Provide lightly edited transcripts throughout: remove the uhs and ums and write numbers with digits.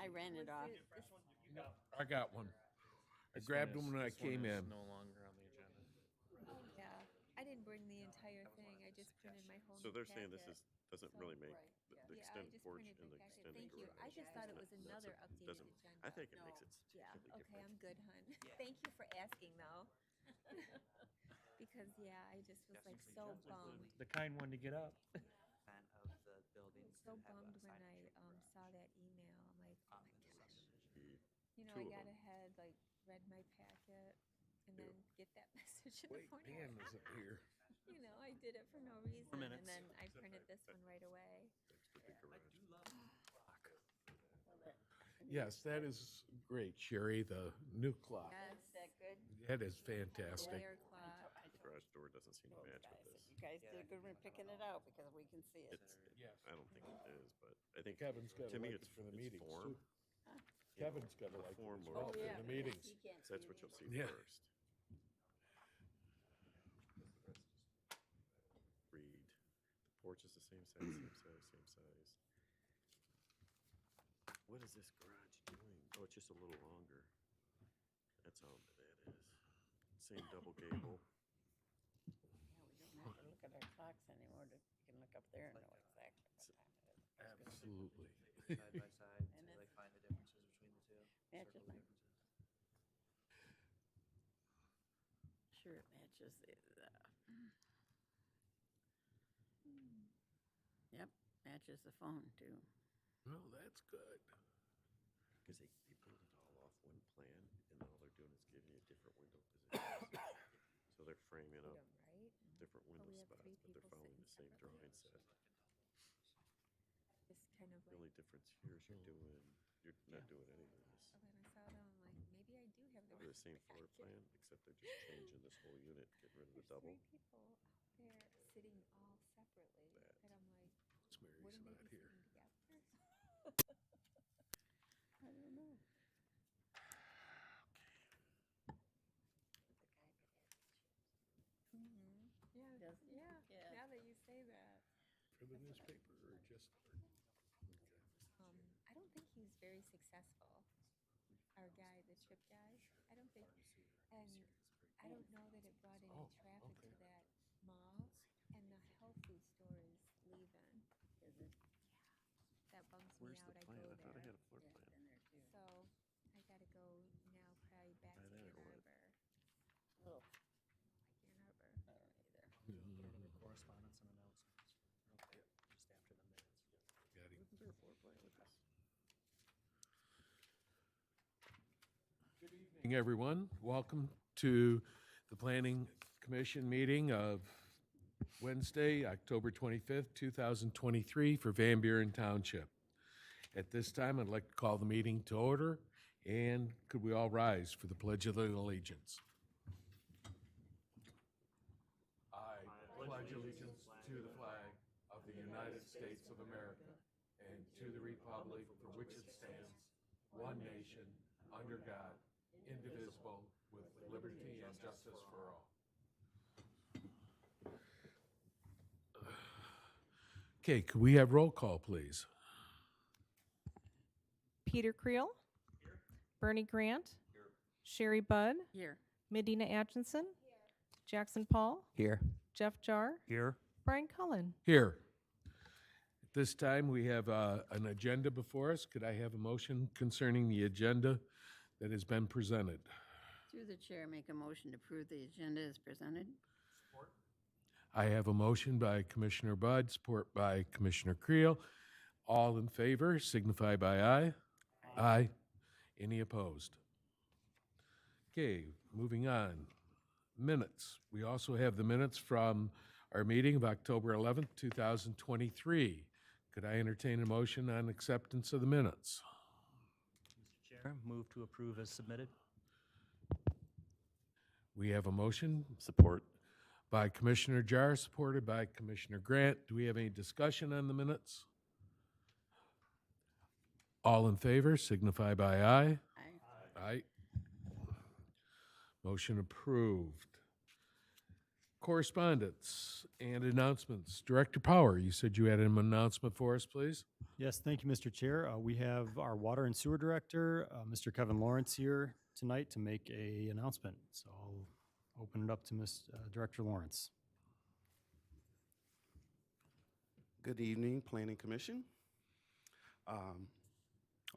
I ran it off. I got one. I grabbed them when I came in. No longer on the agenda. Yeah, I didn't bring the entire thing. I just printed my whole. So new they're saying this packet. doesn't really make Right, the yeah. the Yeah, I extended just porch printed and the the packet. extended Thank you. garage. I just thought it was That's another a- updated doesn't- agenda. I think it makes it Yeah. significantly Okay, I'm different. good, hun. Thank you for asking, though. Because yeah, I just was like so bummed. The kind one to get up. Plan of the buildings to So have a bummed when side I entry garage saw that email. I'm like, oh on my the gosh. subdivision. You know, Two I of got them. ahead, like read my packet, and Ew. then get that message in Wait, the morning. Dan isn't here. You know, I did it for no reason, and minutes. then I printed this one right away. Extra big garage. Yes, that is great, Sherry, the new clock. Yes, Is that good? That is fantastic. layer clock. The garage door doesn't seem to match with this. You guys did a good one picking it out because we can see it. It's, Yes. I don't think it is, but I think Kevin's got to to me like it's it for the it's meetings form. too. Kevin's got to The like it form as or- well Oh, for yeah, the meetings. You can't That's see what you'll see Yeah. first. Read. The porch is the same size, same size, same size. What is this garage doing? Oh, it's just a little longer. That's all that is. Same double gable. Yeah, we don't have to look at our clocks anymore. We can look up there and know exactly what time it is. Absolutely. Side by side And to it's- like find the differences between the two. Matches circle the mine. differences. Sure, it matches. Yep, matches the phone too. Well, that's good. Because they pulled it all off one plan, and all they're doing is giving you different window positions. So they're framing up Right? different Oh, window we have spots, three but they're people following the sitting same separately. drawing set. Just kind of The like, only difference here is you're not doing any of this. oh, when I saw them, I'm like, maybe I do have the They're right the same floor packet. plan, except they're just changing this whole unit, getting rid of the There's double. three people out there sitting all separately That. that I'm like, Rosemary's wouldn't they not be here. sitting together? I don't know. Yeah, Does- yeah, yeah. now that you say that. For the newspaper or just? I don't think he's very successful. Our guy, the chip guy, I don't think, and I don't know that it brought any Oh, traffic to okay. that mall, and the health food store is leaving. Is it? That bums me Where's the out. I plan? go I thought I there. had a floor Yeah, plan. it's in there too. So I gotta go now, probably back Buy to that Ann or what? Arbor. Oh, Like Ann Arbor. I don't either. Under correspondence and announcements. Okay, just after the minutes. Got him. Isn't there a floor plan with this? Good evening, everyone. Welcome to the Planning Commission meeting of Wednesday, October 25th, 2023 for Van Buren Township. At this time, I'd like to call the meeting to order, and could we all rise for the Pledge of Allegiance? I pledge allegiance to the flag of the United States of America and to the republic for which it stands, one nation, under God, indivisible, with liberty and justice for all. Okay, could we have roll call, please? Peter Creel. Bernie Grant. Sherry Budd. Here. Medina Atchison. Jackson Paul. Here. Jeff Jar. Here. Brian Cullen. Here. At this time, we have an agenda before us. Could I have a motion concerning the agenda that has been presented? Through the chair, make a motion to approve the agenda as presented. I have a motion by Commissioner Budd, support by Commissioner Creel. All in favor signify by aye. Aye. Any opposed? Okay, moving on. Minutes. We also have the minutes from our meeting of October 11th, 2023. Could I entertain a motion on acceptance of the minutes? Mr. Chair, move to approve as submitted. We have a motion Support. by Commissioner Jar, supported by Commissioner Grant. Do we have any discussion on the minutes? All in favor signify by aye. Aye. Aye. Motion approved. correspondence and announcements. Director Power, you said you had an announcement for us, please? Yes, thank you, Mr. Chair. We have our Water and Sewer Director, Mr. Kevin Lawrence, here tonight to make a announcement. So I'll open it up to Director Lawrence. Good evening, Planning Commission. On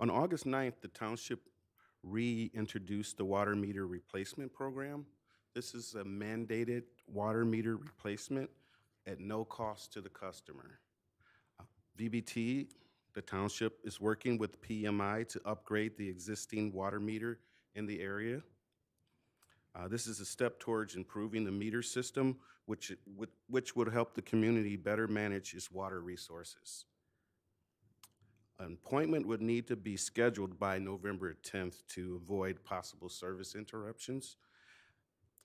August 9th, the township reintroduced the water meter replacement program. This is a mandated water meter replacement at no cost to the customer. VBT, the township, is working with PMI to upgrade the existing water meter in the area. This is a step towards improving the meter system, which would help the community better manage its water resources. An appointment would need to be scheduled by November 10th to avoid possible service interruptions.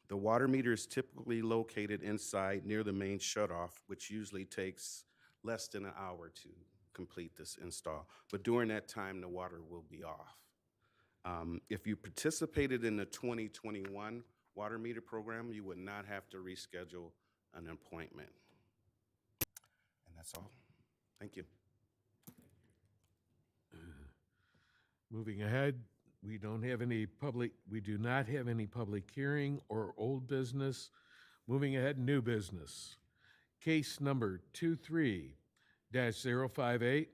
The water meter is typically located inside near the main shutoff, which usually takes less than an hour to complete this install. But during that time, the water will be off. If you participated in the 2021 water meter program, you would not have to reschedule an appointment. And that's all. Thank you. Moving ahead, we do not have any public hearing or old business. Moving ahead, new business. Case number 23-058,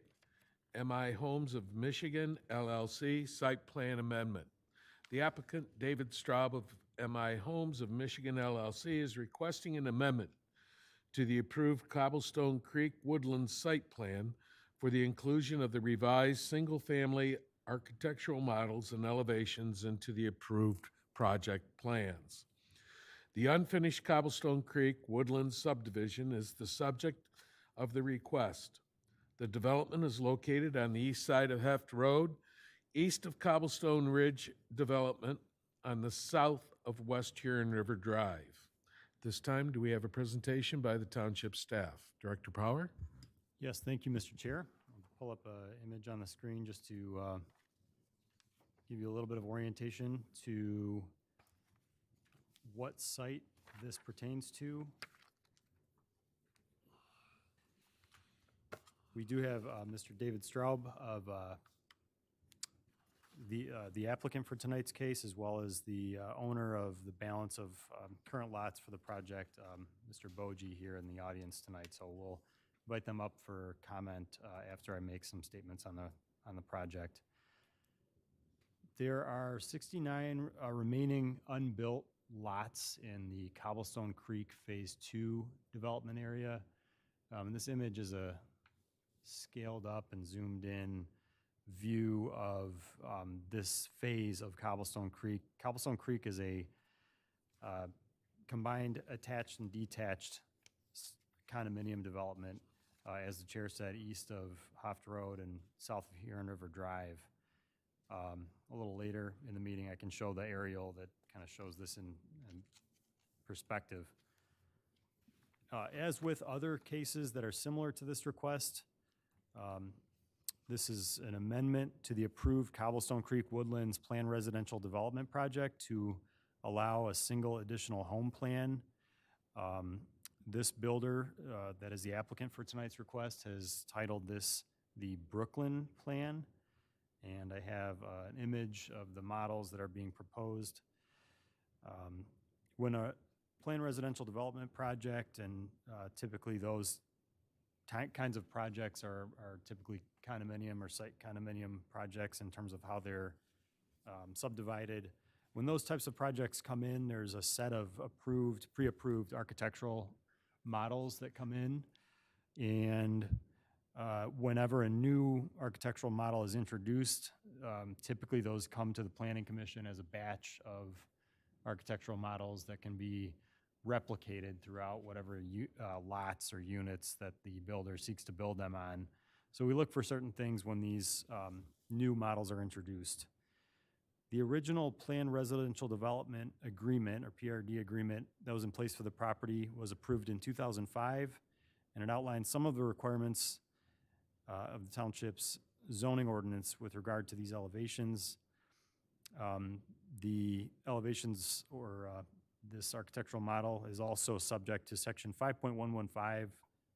MI Homes of Michigan, LLC, site plan amendment. The applicant, David Straub of MI Homes of Michigan, LLC, is requesting an amendment to the approved Cobblestone Creek Woodlands site plan for the inclusion of the revised single-family architectural models and elevations into the approved project plans. The unfinished Cobblestone Creek Woodlands subdivision is the subject of the request. The development is located on the east side of Heft Road, east of Cobblestone Ridge Development, on the south of West Huron River Drive. This time, do we have a presentation by the township staff? Director Power? Yes, thank you, Mr. Chair. I'll pull up an image on the screen just to give you a little bit of orientation to what site this pertains to. We do have Mr. David Straub of the applicant for tonight's case, as well as the owner of the balance of current lots for the project, Mr. Boji, here in the audience tonight. So we'll invite them up for comment after I make some statements on the project. There are 69 remaining unbuilt lots in the Cobblestone Creek Phase 2 development area. And this image is a scaled up and zoomed in view of this phase of Cobblestone Creek. Cobblestone Creek is a combined attached and detached condominium development, as the chair said, east of Hoft Road and south of Huron River Drive. A little later in the meeting, I can show the aerial that kind of shows this in perspective. As with other cases that are similar to this request, this is an amendment to the approved Cobblestone Creek Woodlands Planned Residential Development Project to allow a single additional home plan. This builder, that is the applicant for tonight's request, has titled this the Brooklyn Plan. And I have an image of the models that are being proposed. When a planned residential development project, and typically those kinds of projects are typically condominium or site condominium projects in terms of how they're subdivided. When those types of projects come in, there's a set of pre-approved architectural models that come in. And whenever a new architectural model is introduced, typically those come to the Planning Commission as a batch of architectural models that can be replicated throughout whatever lots or units that the builder seeks to build them on. So we look for certain things when these new models are introduced. The original Planned Residential Development Agreement, or PRD agreement, that was in place for the property was approved in 2005, and it outlined some of the requirements of the township's zoning ordinance with regard to these elevations. The elevations or This architectural model is also subject to section 5.115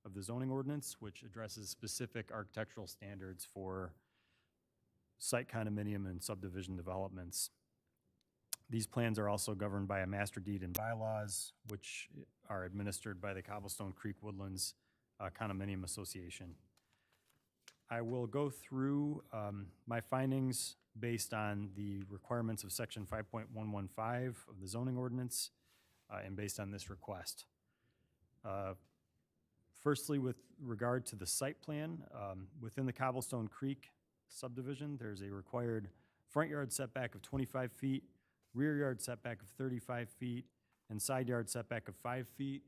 of the zoning ordinance, which addresses specific architectural standards for site condominium and subdivision developments. These plans are also governed by a master deed and bylaws, which are administered by the Cobblestone Creek Woodlands Condominium Association. I will go through my findings based on the requirements of section 5.115 of the zoning ordinance and based on this request. Firstly, with regard to the site plan, within the Cobblestone Creek subdivision, there's a required front yard setback of 25 feet, rear yard setback of 35 feet, and side yard setback of 5 feet,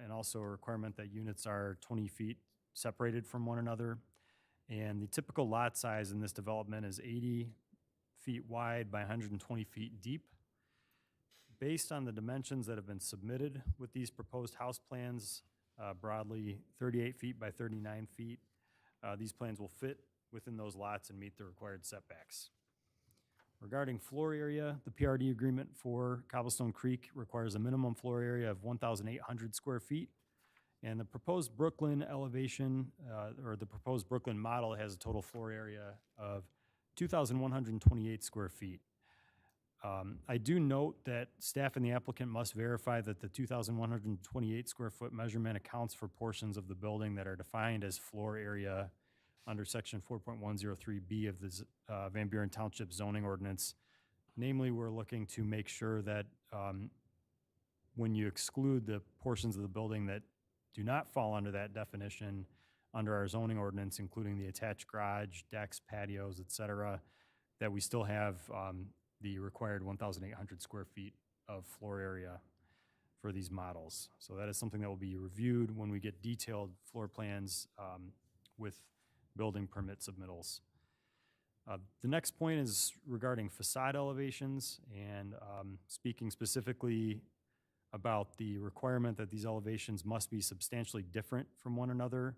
and also a requirement that units are 20 feet separated from one another. And the typical lot size in this development is 80 feet wide by 120 feet deep. Based on the dimensions that have been submitted with these proposed house plans, broadly 38 feet by 39 feet, these plans will fit within those lots and meet the required setbacks. Regarding floor area, the PRD agreement for Cobblestone Creek requires a minimum floor area of 1,800 square feet. And the proposed Brooklyn elevation, or the proposed Brooklyn model, has a total floor area of 2,128 square feet. I do note that staff and the applicant must verify that the 2,128 square foot measurement accounts for portions of the building that are defined as floor area under section 4.103B of the Van Buren Township zoning ordinance. Namely, we're looking to make sure that when you exclude the portions of the building that do not fall under that definition under our zoning ordinance, including the attached garage, decks, patios, et cetera, that we still have the required 1,800 square feet of floor area for these models. So that is something that will be reviewed when we get detailed floor plans with building permit submittals. The next point is regarding facade elevations and speaking specifically about the requirement that these elevations must be substantially different from one another.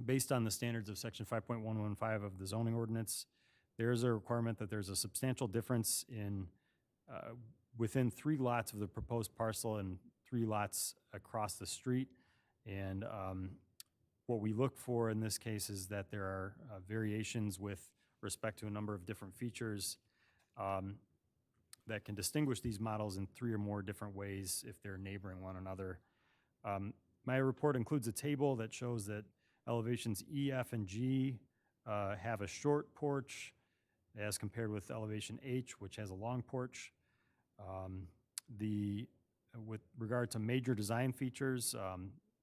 Based on the standards of section 5.115 of the zoning ordinance, there is a requirement that there's a substantial difference in within 3 lots of the proposed parcel and 3 lots across the street. And what we look for in this case is that there are variations with respect to a number of different features that can distinguish these models in 3 or more different ways if they're neighboring one another. My report includes a table that shows that elevations E, F, and G have a short porch as compared with elevation H, which has a long porch. With regard to major design features,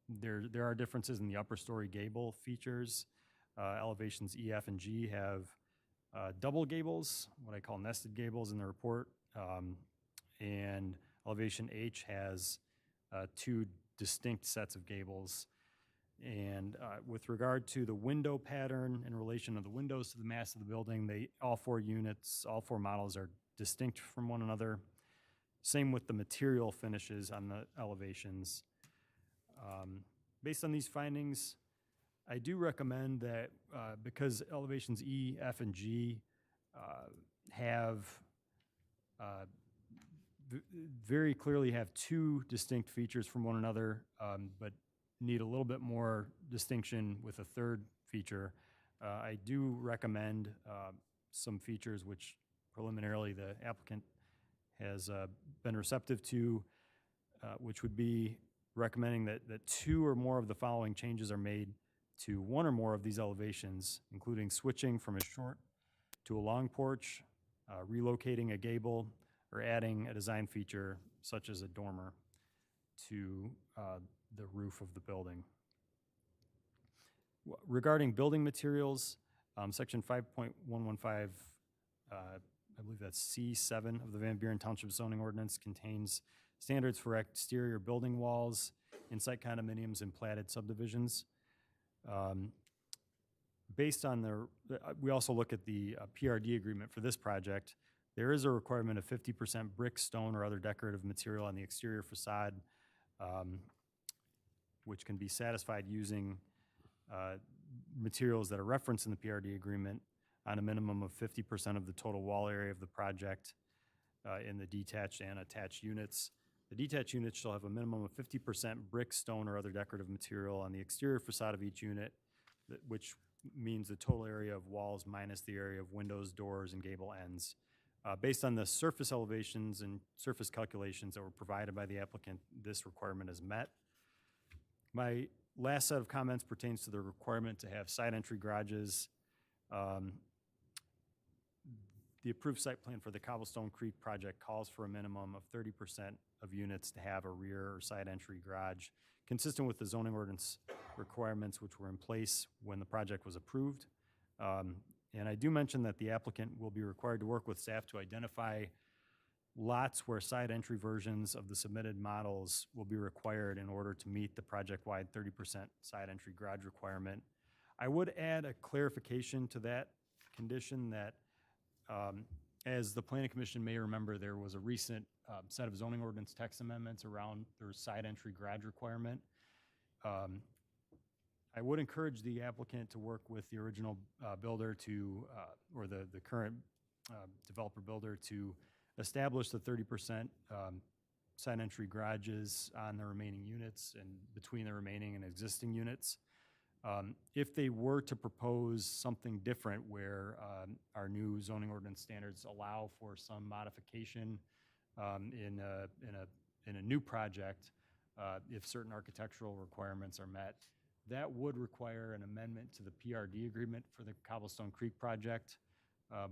there are differences in the upper story gable features. Elevations E, F, and G have double gables, what I call nested gables in the report. And elevation H has 2 distinct sets of gables. And with regard to the window pattern in relation to the windows to the mass of the building, all 4 units, all 4 models are distinct from one another. Same with the material finishes on the elevations. Based on these findings, I do recommend that because elevations E, F, and G have very clearly have 2 distinct features from one another, but need a little bit more distinction with a 3rd feature. I do recommend some features which preliminarily the applicant has been receptive to, which would be recommending that 2 or more of the following changes are made to 1 or more of these elevations, including switching from a short to a long porch, relocating a gable, or adding a design feature such as a dormer to the roof of the building. Regarding building materials, section 5.115, I believe that's C7 of the Van Buren Township zoning ordinance, contains standards for exterior building walls in site condominiums and platted subdivisions. Based on we also look at the PRD agreement for this project. There is a requirement of 50% brick, stone, or other decorative material on the exterior facade, which can be satisfied using materials that are referenced in the PRD agreement on a minimum of 50% of the total wall area of the project. in the detached and attached units. The detached units shall have a minimum of 50% brick, stone, or other decorative material on the exterior facade of each unit, which means the total area of walls minus the area of windows, doors, and gable ends. Based on the surface elevations and surface calculations that were provided by the applicant, this requirement is met. My last set of comments pertains to the requirement to have side entry garages. The approved site plan for the Cobblestone Creek project calls for a minimum of 30% of units to have a rear or side entry garage, consistent with the zoning ordinance requirements which were in place when the project was approved. And I do mention that the applicant will be required to work with staff to identify lots where side entry versions of the submitted models will be required in order to meet the project-wide 30% side entry garage requirement. I would add a clarification to that condition that, as the Planning Commission may remember, there was a recent set of zoning ordinance text amendments around their side entry garage requirement. I would encourage the applicant to work with the original builder to, or the current developer builder to establish the 30% side entry garages on the remaining units and between the remaining and existing units. If they were to propose something different where our new zoning ordinance standards allow for some modification in a new project, if certain architectural requirements are met, that would require an amendment to the PRD agreement for the Cobblestone Creek project,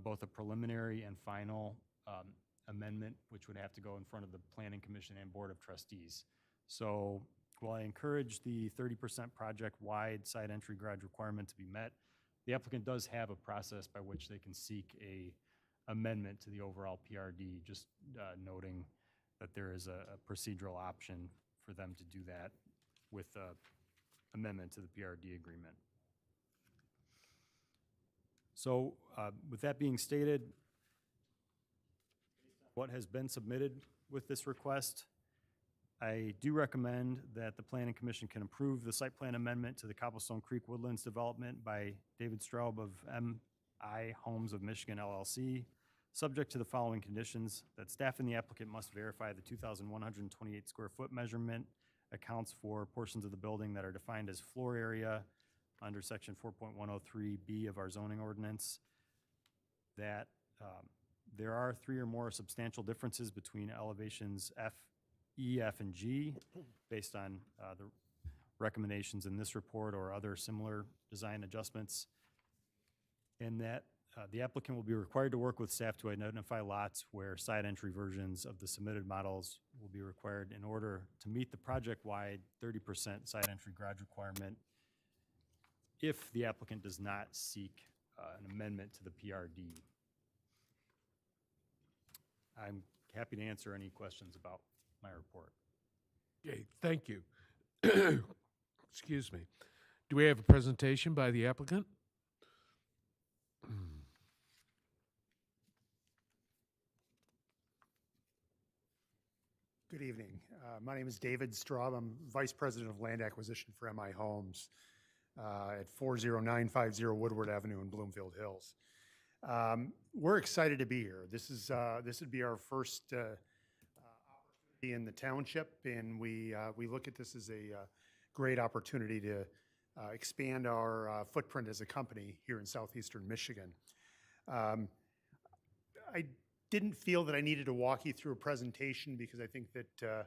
both a preliminary and final amendment, which would have to go in front of the Planning Commission and Board of Trustees. So while I encourage the 30% project-wide side entry garage requirement to be met, the applicant does have a process by which they can seek a amendment to the overall PRD, just noting that there is a procedural option for them to do that with amendment to the PRD agreement. So with that being stated, what has been submitted with this request, I do recommend that the Planning Commission can approve the site plan amendment to the Cobblestone Creek Woodlands development by David Straub of M.I. Homes of Michigan LLC, subject to the following conditions: that staff and the applicant must verify the 2,128 square foot measurement accounts for portions of the building that are defined as floor area under section 4.103B of our zoning ordinance, that there are 3 or more substantial differences between elevations F, E, F, and G based on the recommendations in this report or other similar design adjustments, and that the applicant will be required to work with staff to identify lots where side entry versions of the submitted models will be required in order to meet the project-wide 30% side entry garage requirement if the applicant does not seek an amendment to the PRD. I'm happy to answer any questions about my report. Okay, thank you. Excuse me. Do we have a presentation by the applicant? Good evening. My name is David Straub. I'm Vice President of Land Acquisition for M.I. Homes at 40950 Woodward Avenue in Bloomfield Hills. We're excited to be here. This would be our first opportunity in the township, and we look at this as a great opportunity to expand our footprint as a company here in southeastern Michigan. I didn't feel that I needed to walk you through a presentation because I think that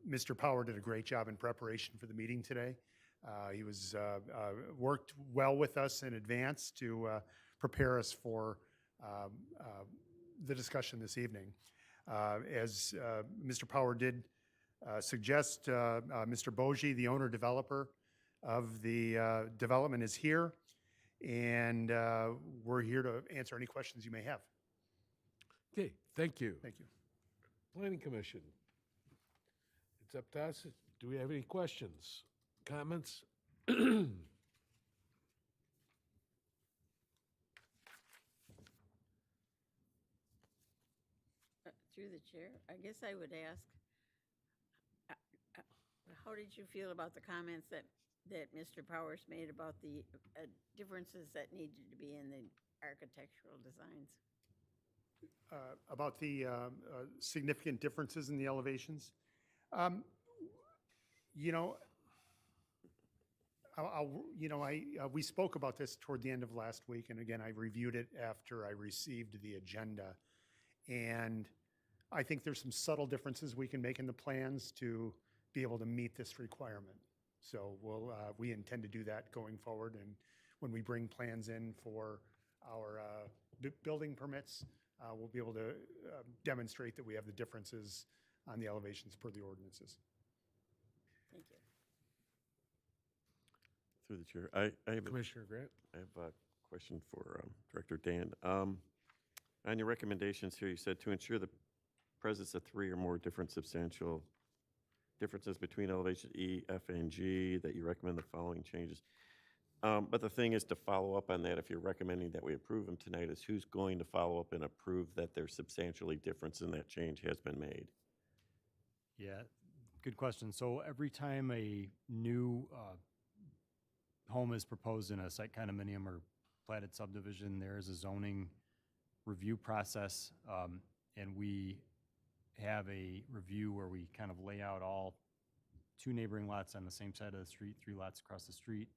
Mr. Power did a great job in preparation for the meeting today. He was worked well with us in advance to prepare us for the discussion this evening. As Mr. Power did suggest, Mr. Boji, the owner-developer of the development, is here, and we're here to answer any questions you may have. Okay, thank you. Thank you. Planning Commission. It's up to us. Do we have any questions, comments? Through the chair, I guess I would ask, how did you feel about the comments that Mr. Powers made about the differences that needed to be in the architectural designs? About the significant differences in the elevations. Um, You know, we spoke about this toward the end of last week, and again, I reviewed it after I received the agenda. And I think there's some subtle differences we can make in the plans to be able to meet this requirement. So we intend to do that going forward, and when we bring plans in for our building permits, we'll be able to demonstrate that we have the differences on the elevations per the ordinances. Thank you. Through the chair, I have Commissioner Grant? I have a question for Director Dan. On your recommendations here, you said to ensure the presence of 3 or more different substantial differences between elevation E, F, and G, that you recommend the following changes. But the thing is to follow up on that, if you're recommending that we approve them tonight, is who's going to follow up and approve that there's substantially difference and that change has been made? Yeah, good question. So every time a new home is proposed in a site condominium or platted subdivision, there is a zoning review process, and we have a review where we kind of lay out all 2 neighboring lots on the same side of the street, 3 lots across the street,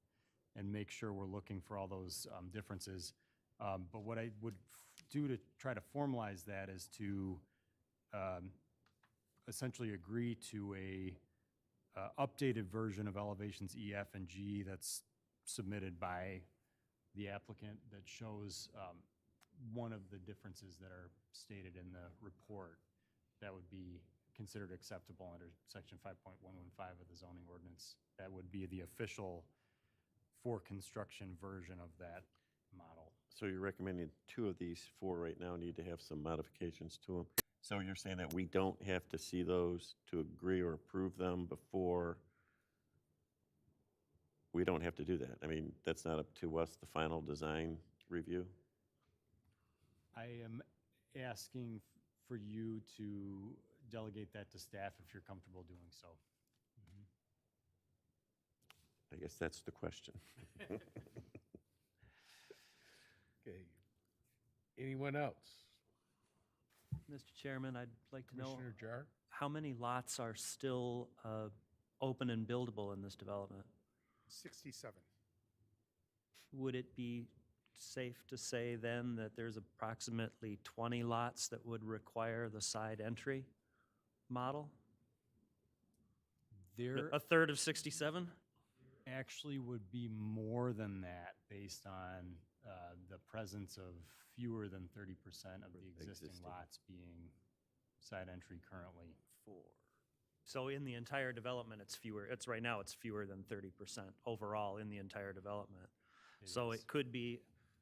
and make sure we're looking for all those differences. But what I would do to try to formalize that is to essentially agree to a updated version of elevations E, F, and G that's submitted by the applicant that shows one of the differences that are stated in the report that would be considered acceptable under section 5.115 of the zoning ordinance. That would be the official for construction version of that model. So you're recommending 2 of these 4 right now need to have some modifications to them. So you're saying that we don't have to see those to agree or approve them before? We don't have to do that. I mean, that's not up to us, the final design review? I am asking for you to delegate that to staff if you're comfortable doing so. I guess that's the question. Okay. Anyone else? Mr. Chairman, I'd like to know Commissioner Jar? how many lots are still open and buildable in this development? 67. Would it be safe to say then that there's approximately 20 lots that would require the side entry model? There A third of 67? actually would be more than that based on the presence of fewer than 30% of the existing lots being side entry currently. 4. So in the entire development, right now it's fewer than 30% overall in the entire development. So it could be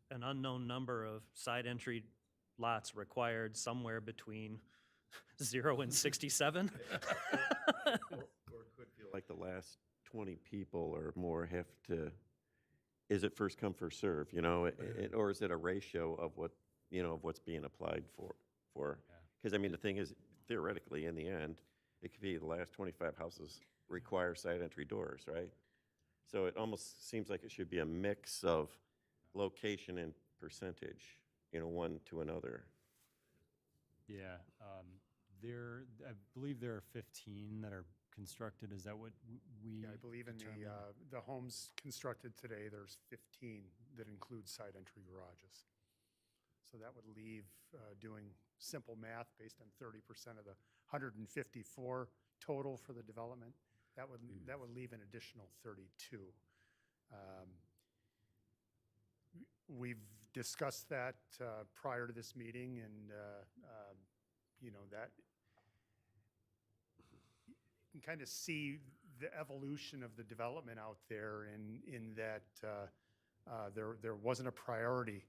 an unknown number of side entry lots required somewhere between 0 and 67. Or it could feel like the last 20 people or more have to, is it first come, first serve, you know? Or is it a ratio of what, you know, of what's being applied for? Because, I mean, the thing is, theoretically, in the end, it could be the last 25 houses require side entry doors, right? So it almost seems like it should be a mix of location and percentage, you know, one to another. Yeah, I believe there are 15 that are constructed. Is that what we? Yeah, I believe in the homes constructed today, there's 15 that include side entry garages. So that would leave, doing simple math based on 30% of the 154 total for the development, that would leave an additional 32. We've discussed that prior to this meeting, and you know, that you can kind of see the evolution of the development out there in that there wasn't a priority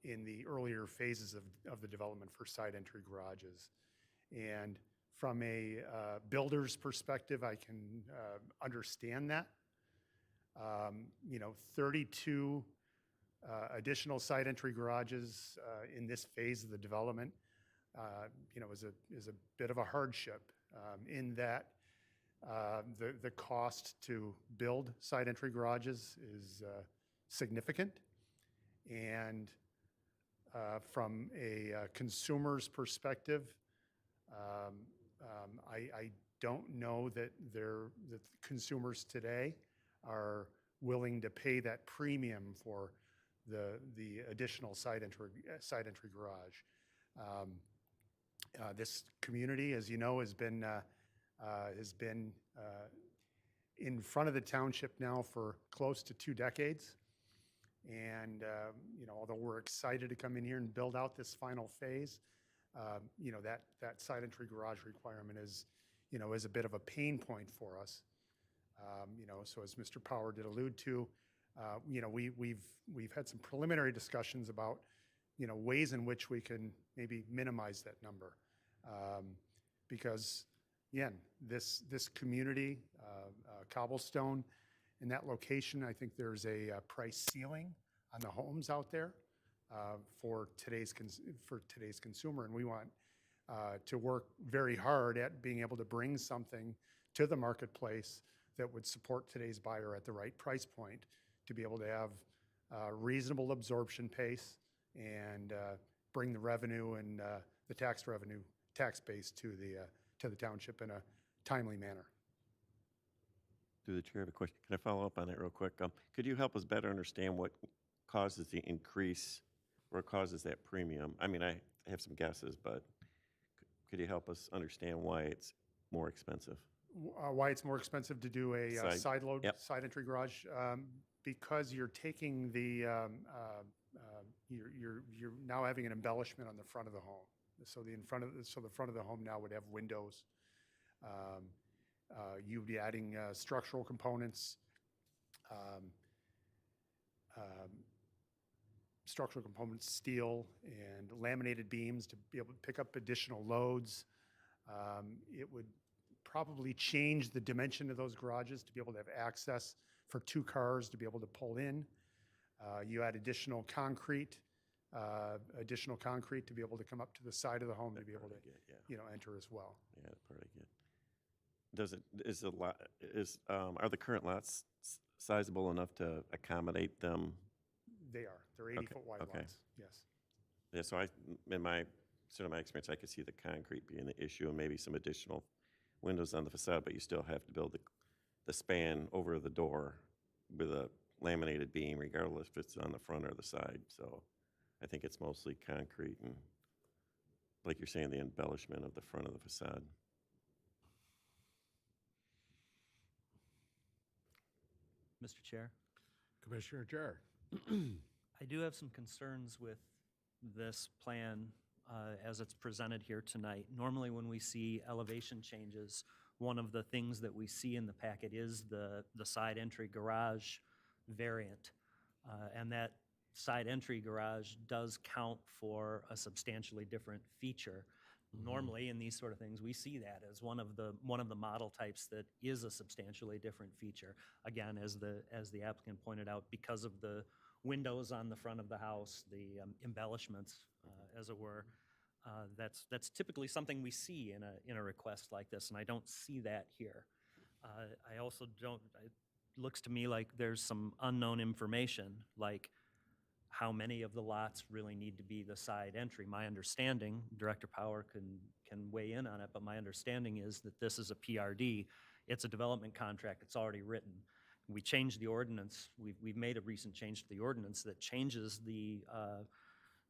in the earlier phases of the development for side entry garages. And from a builder's perspective, I can understand that. You know, 32 additional side entry garages in this phase of the development, you know, is a bit of a hardship in that the cost to build side entry garages is significant. And From a consumer's perspective, I don't know that that consumers today are willing to pay that premium for the additional side entry garage. This community, as you know, has been in front of the township now for close to 2 decades. And, although we're excited to come in here and build out this final phase, that side entry garage requirement is a bit of a pain point for us. So as Mr. Power did allude to, we've had some preliminary discussions about, ways in which we can maybe minimize that number. Because, again, this community, Cobblestone, in that location, I think there's a price ceiling on the homes out there for today's consumer, and we want to work very hard at being able to bring something to the marketplace that would support today's buyer at the right price point to be able to have reasonable absorption pace and bring the revenue and the tax base to the township in a timely manner. Through the chair, I have a question. Can I follow up on that real quick? Could you help us better understand what causes the increase or causes that premium? I mean, I have some guesses, but could you help us understand why it's more expensive? Why it's more expensive to do a side load, Yep. side entry garage? Because you're taking the, you're now having an embellishment on the front of the home. So the front of the home now would have windows. You'd be adding structural components, steel and laminated beams to be able to pick up additional loads. It would probably change the dimension of those garages to be able to have access for 2 cars to be able to pull in. You add additional concrete to be able to come up to the side of the home to be able to, enter as well. Yeah, that part I get. Are the current lots sizable enough to accommodate them? They are. They're 80-foot wide okay. lots, yes. Yeah, so in my experience, I could see the concrete being the issue and maybe some additional windows on the facade, but you still have to build the span over the door with a laminated beam, regardless if it's on the front or the side. So I think it's mostly concrete and, like you're saying, the embellishment of the front of the facade. Mr. Chair, Commissioner Jar. I do have some concerns with this plan as it's presented here tonight. Normally, when we see elevation changes, one of the things that we see in the packet is the side entry garage variant. And that side entry garage does count for a substantially different feature. Normally, in these sort of things, we see that as one of the model types that is a substantially different feature. Again, as the applicant pointed out, because of the windows on the front of the house, the embellishments, as it were. That's typically something we see in a request like this, and I don't see that here. I also don't. It looks to me like there's some unknown information, like how many of the lots really need to be the side entry. My understanding, Director Power can weigh in on it, but my understanding is that this is a PRD. It's a development contract. It's already written. We changed the ordinance. We've made a recent change to the ordinance that changes the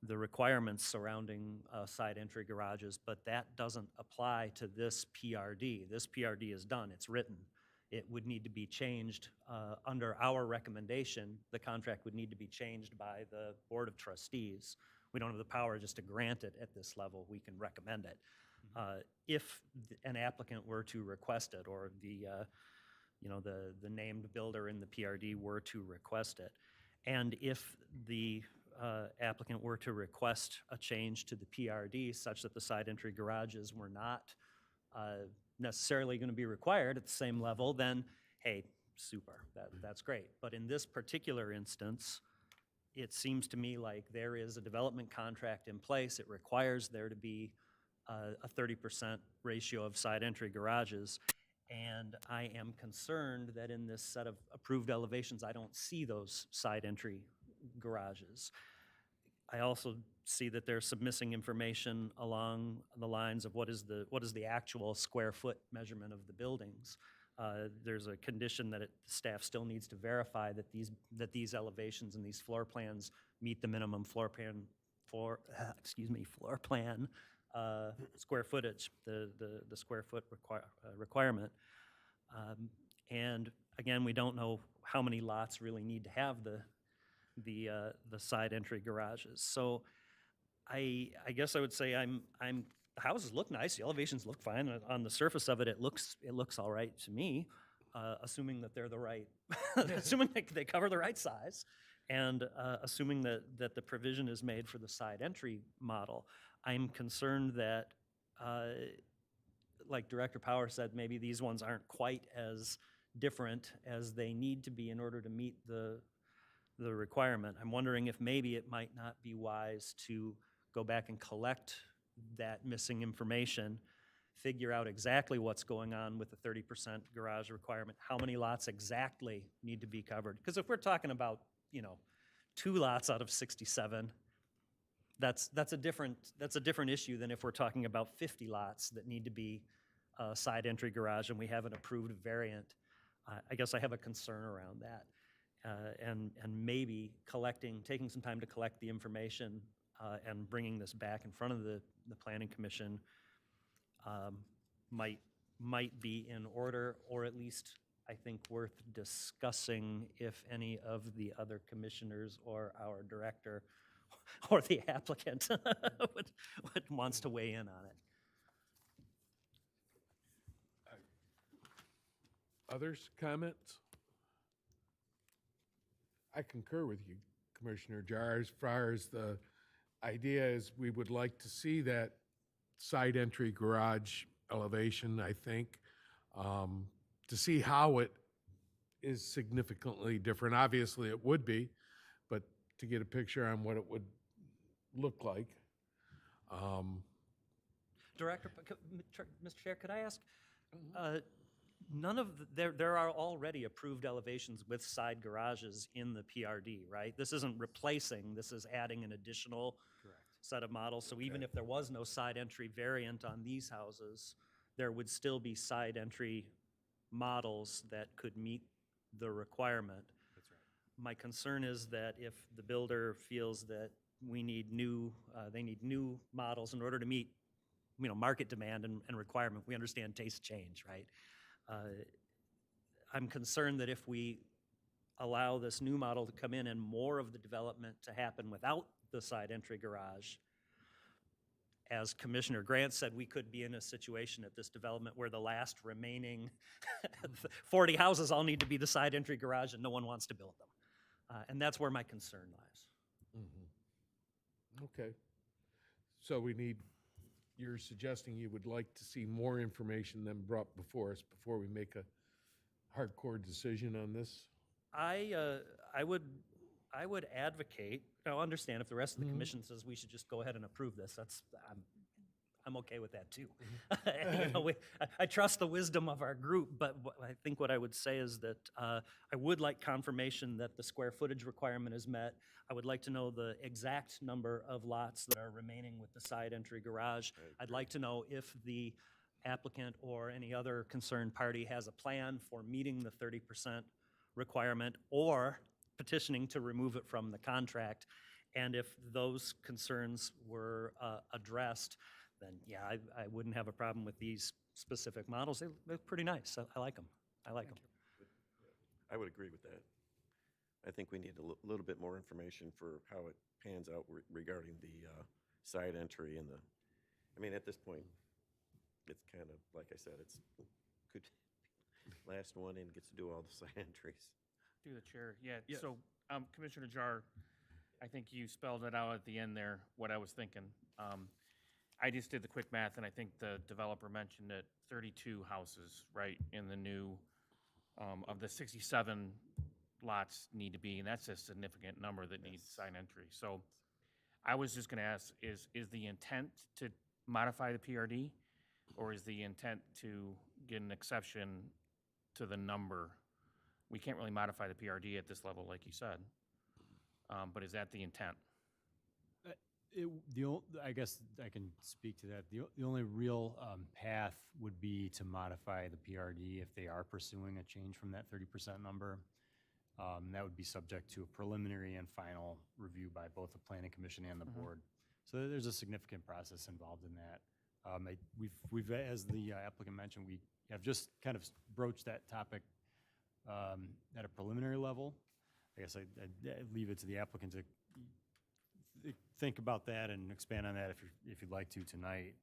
requirements surrounding side entry garages, but that doesn't apply to this PRD. This PRD is done. It's written. It would need to be changed under our recommendation. The contract would need to be changed by the Board of Trustees. We don't have the power just to grant it at this level. We can recommend it. If an applicant were to request it, or the named builder in the PRD were to request it, and if the applicant were to request a change to the PRD such that the side entry garages were not necessarily going to be required at the same level, then hey, super, that's great. But in this particular instance, it seems to me like there is a development contract in place. It requires there to be a 30% ratio of side entry garages. And I am concerned that in this set of approved elevations, I don't see those side entry garages. I also see that there's some missing information along the lines of what is the actual square foot measurement of the buildings. There's a condition that staff still needs to verify that these elevations and these floor plans meet the minimum floor plan square footage, the square foot requirement. And again, we don't know how many lots really need to have the side entry garages. So I guess I would say the houses look nice, the elevations look fine. On the surface of it, it looks all right to me, assuming that they're the right, assuming they cover the right size, and assuming that the provision is made for the side entry model. I'm concerned that, like Director Power said, maybe these ones aren't quite as different as they need to be in order to meet the requirement. I'm wondering if maybe it might not be wise to go back and collect that missing information, figure out exactly what's going on with the 30% garage requirement, how many lots exactly need to be covered. Because if we're talking about, 2 lots out of 67, that's a different issue than if we're talking about 50 lots that need to be side entry garage and we have an approved variant. I guess I have a concern around that. And maybe taking some time to collect the information and bringing this back in front of the Planning Commission might be in order, or at least I think worth discussing if any of the other commissioners or our director or the applicant wants to weigh in on it. Others, comments? I concur with you, Commissioner Jar, as far as the idea is we would like to see that side entry garage elevation, I think, to see how it is significantly different. Obviously, it would be, but to get a picture on what it would look like. Director, Mr. Chair, could I ask, there are already approved elevations with side garages in the PRD, right? This isn't replacing, this is adding an additional set of models. So even if there was no side entry variant on these houses, there would still be side entry models that could meet the requirement. That's right. My concern is that if the builder feels that they need new models in order to meet, market demand and requirement, we understand tastes change, right? I'm concerned that if we allow this new model to come in and more of the development to happen without the side entry garage, as Commissioner Grant said, we could be in a situation at this development where the last remaining 40 houses all need to be the side entry garage and no one wants to build them. And that's where my concern lies. Okay. So you're suggesting you would like to see more information than brought before us before we make a hardcore decision on this? I would advocate, I understand if the rest of the commission says we should just go ahead and approve this, I'm okay with that too. I trust the wisdom of our group, but I think what I would say is that I would like confirmation that the square footage requirement is met. I would like to know the exact number of lots that are remaining with the side entry garage. I'd like to know if the applicant or any other concerned party has a plan for meeting the 30% requirement or petitioning to remove it from the contract. And if those concerns were addressed, then yeah, I wouldn't have a problem with these specific models. They look pretty nice. I like them. I like them. I would agree with that. I think we need a little bit more information for how it pans out regarding the side entry and at this point, it's kind of, like I said, could last one in gets to do all the side entries. Through the chair, yeah. So, Commissioner Jar, I think you spelled it out at the end there, what I was thinking. I just did the quick math, and I think the developer mentioned that 32 houses, right, in the new, of the 67 lots need to be, and that's a significant number that needs side entry. So I was just gonna ask, is the intent to modify the PRD, or is the intent to get an exception to the number? We can't really modify the PRD at this level, like you said, but is that the intent? I guess I can speak to that. The only real path would be to modify the PRD if they are pursuing a change from that 30% number. That would be subject to a preliminary and final review by both the planning commission and the board. So there's a significant process involved in that. We've, as the applicant mentioned, we have just kind of broached that topic at a preliminary level. I guess I'd leave it to the applicant to think about that and expand on that if you'd like to tonight.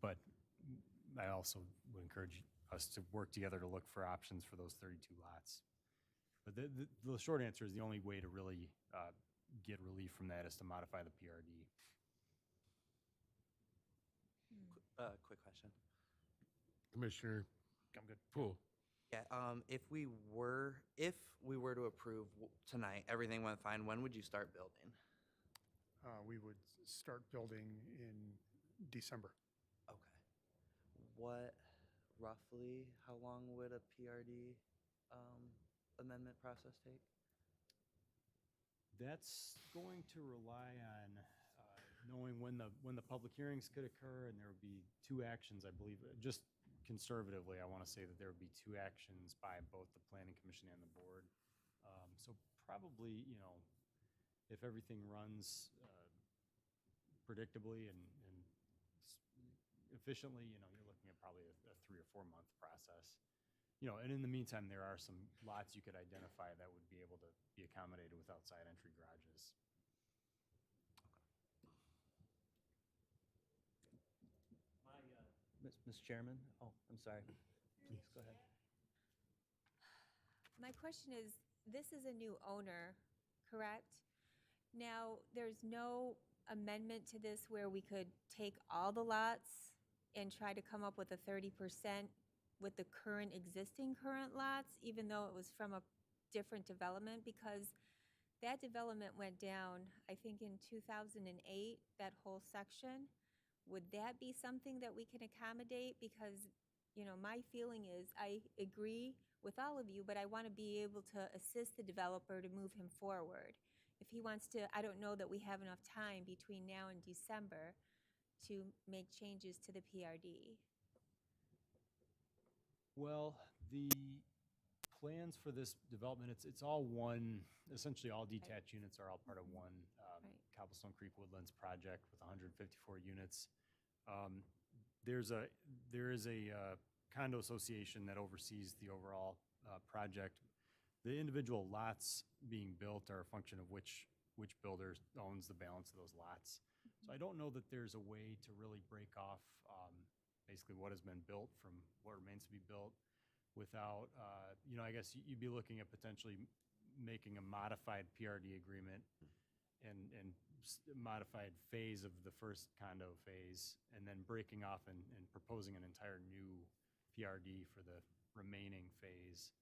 But I also would encourage us to work together to look for options for those 32 lots. But the short answer is the only way to really get relief from that is to modify the PRD. Quick question. Commissioner I'm good. Poole. Yeah, if we were to approve tonight, everything went fine, when would you start building? We would start building in December. Okay. What, roughly, how long would a PRD amendment process take? That's going to rely on knowing when the public hearings could occur, and there would be 2 actions, I believe. Just conservatively, I want to say that there would be 2 actions by both the planning commission and the board. So probably, if everything runs predictably and efficiently, you're looking at probably a 3 or 4 month process. And in the meantime, there are some lots you could identify that would be able to be accommodated with outside entry garages. Mr. Chairman? Oh, I'm sorry. Please, go ahead. My question is, this is a new owner, correct? Now, there's no amendment to this where we could take all the lots and try to come up with a 30% with the existing current lots, even though it was from a different development? Because that development went down, I think, in 2008, that whole section. Would that be something that we can accommodate? Because, my feeling is I agree with all of you, but I want to be able to assist the developer to move him forward. If he wants to, I don't know that we have enough time between now and December to make changes to the PRD. Well, the plans for this development, it's all one, essentially all detached units are all part of one Cobblestone Creek Woodlands project with 154 units. There is a condo association that oversees the overall project. The individual lots being built are a function of which builder owns the balance of those lots. So I don't know that there's a way to really break off basically what has been built from what remains to be built without, I guess you'd be looking at potentially making a modified PRD agreement and modified phase of the first condo phase, and then breaking off and proposing an entire new PRD for the remaining phase.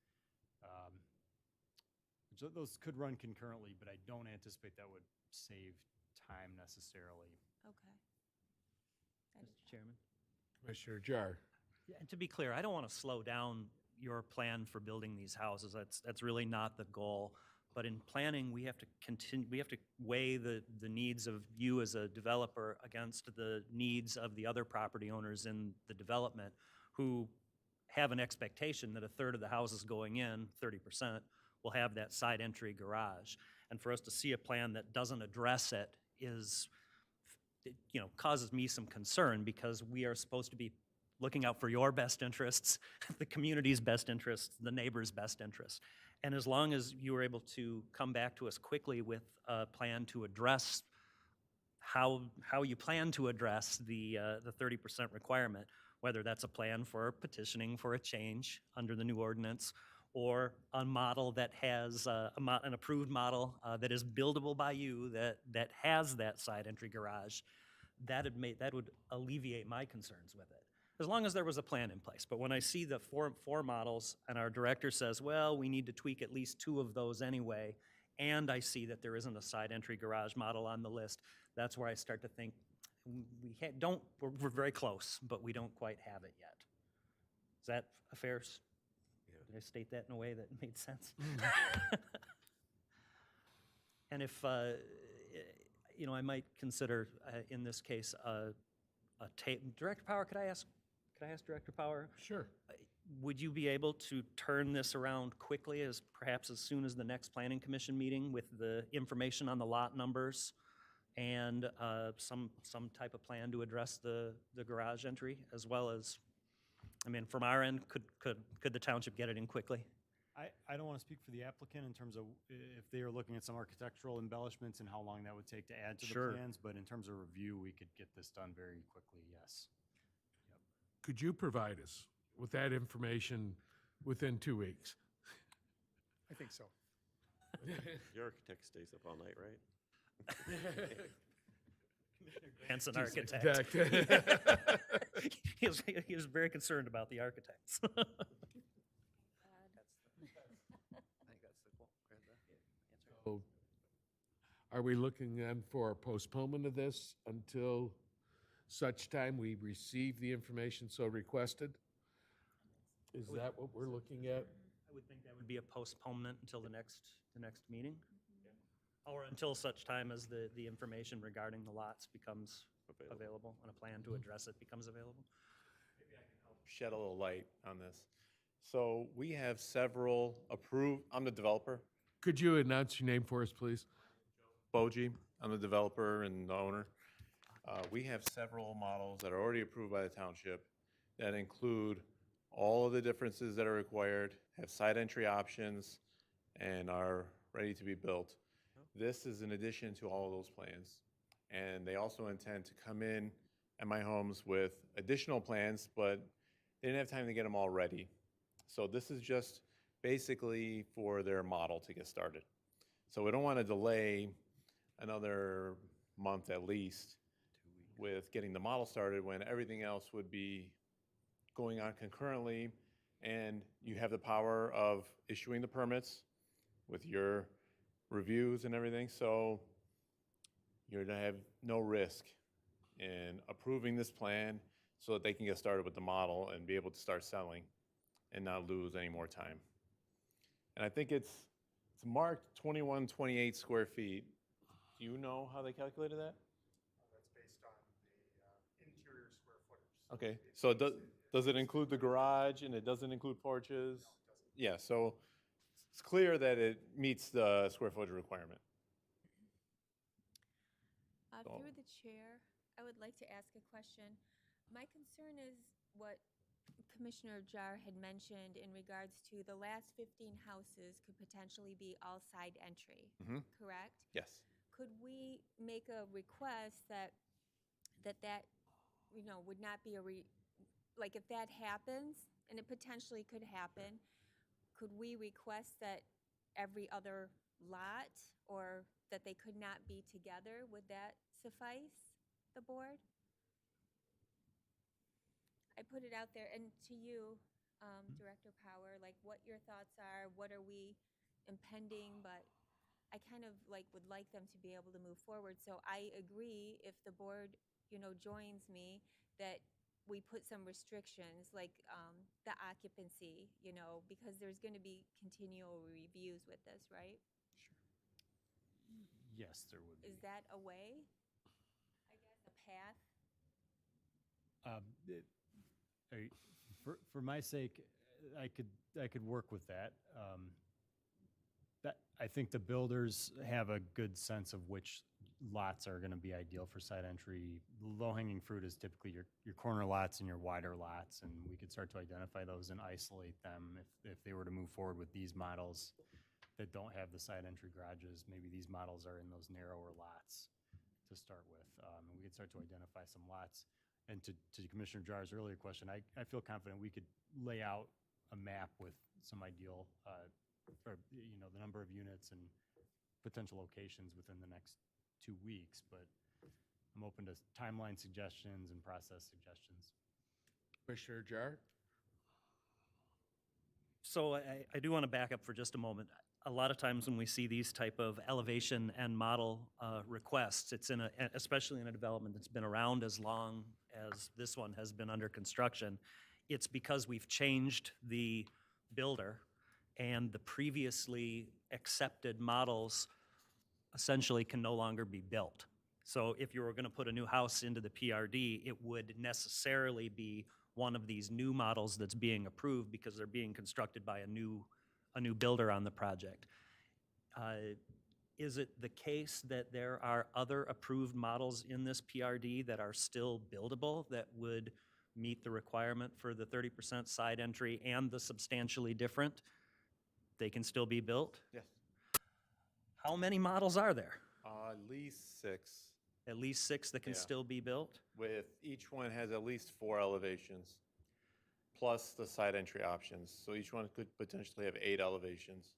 So those could run concurrently, but I don't anticipate that would save time necessarily. Okay. Mr. Chairman? Commissioner Jar. Yeah, and to be clear, I don't want to slow down your plan for building these houses. That's really not the goal. But in planning, we have to continue. We have to weigh the needs of you as a developer against the needs of the other property owners in the development, who have an expectation that a third of the houses going in, 30%, will have that side entry garage. And for us to see a plan that doesn't address it causes me some concern, because we are supposed to be looking out for your best interests, the community's best interests, the neighbor's best interests. And as long as you were able to come back to us quickly with a plan to address how you plan to address the 30% requirement, whether that's a plan for petitioning for a change under the new ordinance, or a model that has an approved model that is buildable by you, that has that side entry garage, that would alleviate my concerns with it, as long as there was a plan in place. But when I see the four models and our director says, well, we need to tweak at least 2 of those anyway, and I see that there isn't a side entry garage model on the list, that's where I start to think we're very close, but we don't quite have it yet. Is that a fair? Did I state that in a way that made sense? And if, you know, I might consider, in this case, Director Power, could I ask Director Power? Sure. Would you be able to turn this around quickly, as perhaps as soon as the next planning commission meeting, with the information on the lot numbers and some type of plan to address the garage entry, as well as, I mean, from our end, could the township get it in quickly? I don't want to speak for the applicant in terms of if they are looking at some architectural embellishments and how long that would take to add to the Sure. plans, but in terms of review, we could get this done very quickly, yes. Could you provide us with that information within 2 weeks? I think so. Your architect stays up all night, right? Grant's an architect. He was very concerned about the architects. I think that's the quote. Answer. So, are we looking then for postponement of this until such time we receive the information so requested? Is that what we're looking at? I would think that would be a postponement until the next meeting. Or until such time as the information regarding the lots becomes available and a plan to address it becomes available. Shed a little light on this. So we have several approved, I'm the developer, Could you announce your name for us, please? Boji, I'm the developer and the owner. We have several models that are already approved by the township that include all of the differences that are required, have side entry options, and are ready to be built. This is in addition to all of those plans. And they also intend to come in at my homes with additional plans, but they didn't have time to get them all ready. So this is just basically for their model to get started. So we don't want to delay another month at least with getting the model started when everything else would be going on concurrently, and you have the power of issuing the permits with your reviews and everything, so you're gonna have no risk in approving this plan so that they can get started with the model and be able to start selling and not lose any more time. And I think it's marked 2128 square feet. Do you know how they calculated that? That's based on the interior square footage. Okay, so does it include the garage and it doesn't include porches? No, it doesn't. Yeah, so it's clear that it meets the square footage requirement. So- Through the chair, I would like to ask a question. My concern is what Commissioner Jar had mentioned in regards to the last 15 houses could potentially be all side entry, Mhm. correct? Yes. Could we make a request that you know, would not be like if that happens, and it potentially could happen, could we request that every other lot, or that they could not be together? Would that suffice the board? I put it out there, and to you, Director Power, like what your thoughts are, what are we impending, but I kind of would like them to be able to move forward. So I agree, if the board, you know, joins me, that we put some restrictions, like the occupancy, you know, because there's going to be continual reviews with this, right? Yes, there would be. Is that a way? I guess a path? For my sake, I could work with that. I think the builders have a good sense of which lots are going to be ideal for side entry. Low-hanging fruit is typically your corner lots and your wider lots, and we could start to identify those and isolate them. If they were to move forward with these models that don't have the side entry garages, maybe these models are in those narrower lots to start with. And we could start to identify some lots. And to Commissioner Jar's earlier question, I feel confident we could lay out a map with some ideal, or, you know, the number of units and potential locations within the next 2 weeks, but I'm open to timeline suggestions and process suggestions. Commissioner Jar? So I do want to back up for just a moment. A lot of times when we see these type of elevation and model requests, it's especially in a development that's been around as long as this one has been under construction, it's because we've changed the builder, and the previously accepted models essentially can no longer be built. So if you were going to put a new house into the PRD, it would necessarily be one of these new models that's being approved because they're being constructed by a new builder on the project. Is it the case that there are other approved models in this PRD that are still buildable that would meet the requirement for the 30% side entry and the substantially different? They can still be built? Yes. How many models are there? At least 6, At least 6 that can Yeah. still be built? with each one has at least 4 elevations, plus the side entry options. So each one could potentially have 8 elevations.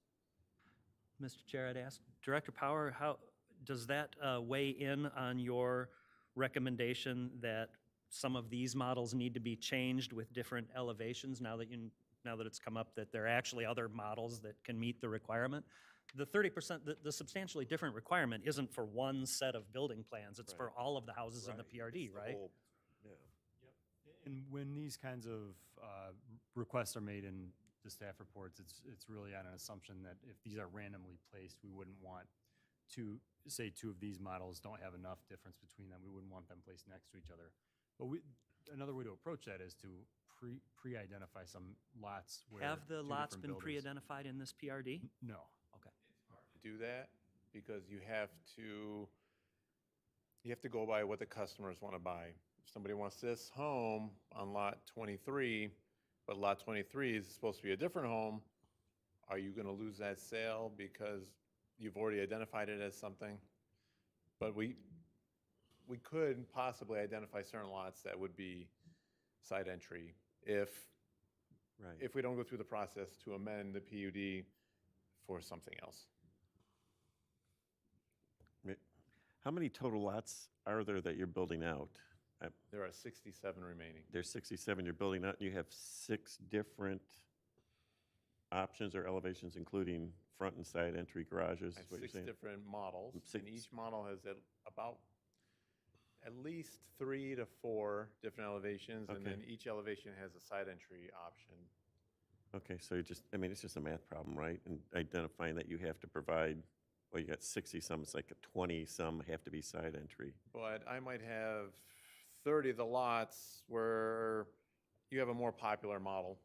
Mr. Chair, I'd ask Director Power, how does that weigh in on your recommendation that some of these models need to be changed with different elevations now that it's come up that there are actually other models that can meet the requirement? The 30%, the substantially different requirement isn't for one set of building plans, it's for Right. all of the houses in the PRD, It's the right? whole- Yeah. And when these kinds of requests are made in the staff reports, it's really on an assumption that if these are randomly placed, we wouldn't want to, say 2 of these models don't have enough difference between them, we wouldn't want them placed next to each other. But another way to approach that is to pre-identify some lots where. Have the 2 lots different been builders- pre-identified in this PRD? No. Okay. Do that because you have to go by what the customers want to buy. If somebody wants this home on lot 23, but lot 23 is supposed to be a different home, are you going to lose that sale because you've already identified it as something? But we could possibly identify certain lots that would be side entry Right. if we don't go through the process to amend the PUD for something else. How many total lots are there that you're building out? There are 67 remaining. There's 67 you're building out, and you have 6 different options or elevations, including front and side entry garages, I is have what you're 6 saying? different models, and Six. each model has about at least 3 to 4 different elevations, and Okay. then each elevation has a side entry option. Okay, so it's just a math problem, right? And identifying that you have to provide, well, you got 60-some, it's like 20-some have to be side entry. But I might have 30 of the lots where you have a more popular model,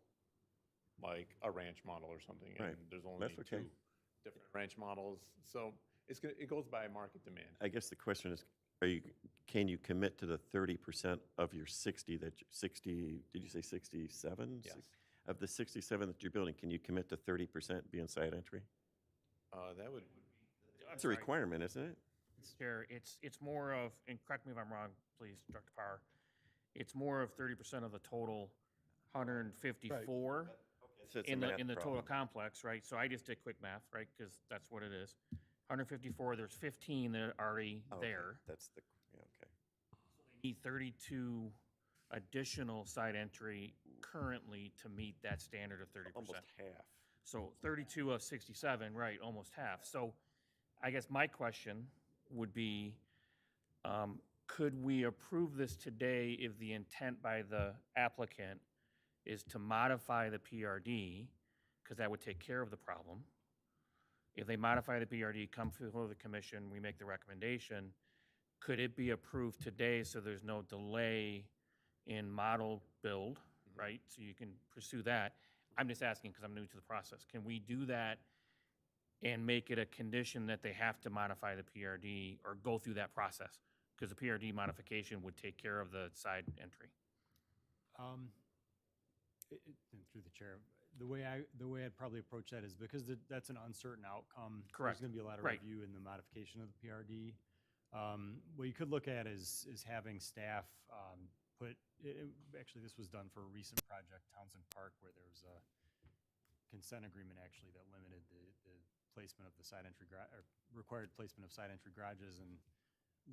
like a ranch model or something, Right. and there's only That's okay. 2 different ranch models. So it goes by market demand. I guess the question is, can you commit to the 30% of your 60 did you say 67? Yes. Of the 67 that you're building, can you commit to 30% being side entry? That would, That's a requirement, isn't it? Chair, it's more of, and correct me if I'm wrong, please, Director Power, it's more of 30% of the total 154 So it's a in math the total problem. complex, right? So I just did quick math, right, because that's what it is. 154, there's 15 that are already Okay, there. That's the, yeah, okay. Need 32 additional side entry currently to meet that standard of 30%. Almost half. So 32 of 67, right, almost half. So I guess my question would be, could we approve this today if the intent by the applicant is to modify the PRD, because that would take care of the problem? If they modify the PRD, come before the commission, we make the recommendation, could it be approved today so there's no delay in model build, right? So you can pursue that. I'm just asking because I'm new to the process. Can we do that and make it a condition that they have to modify the PRD or go through that process? Because the PRD modification would take care of the side entry. And through the chair, the way I'd probably approach that is because that's an uncertain outcome. Correct. There's going to be a lot of Right. review in the modification of the PRD. What you could look at is having staff actually, this was done for a recent project, Townsend Park, where there was a consent agreement actually that limited the placement of the side entry or required placement of side entry garages, and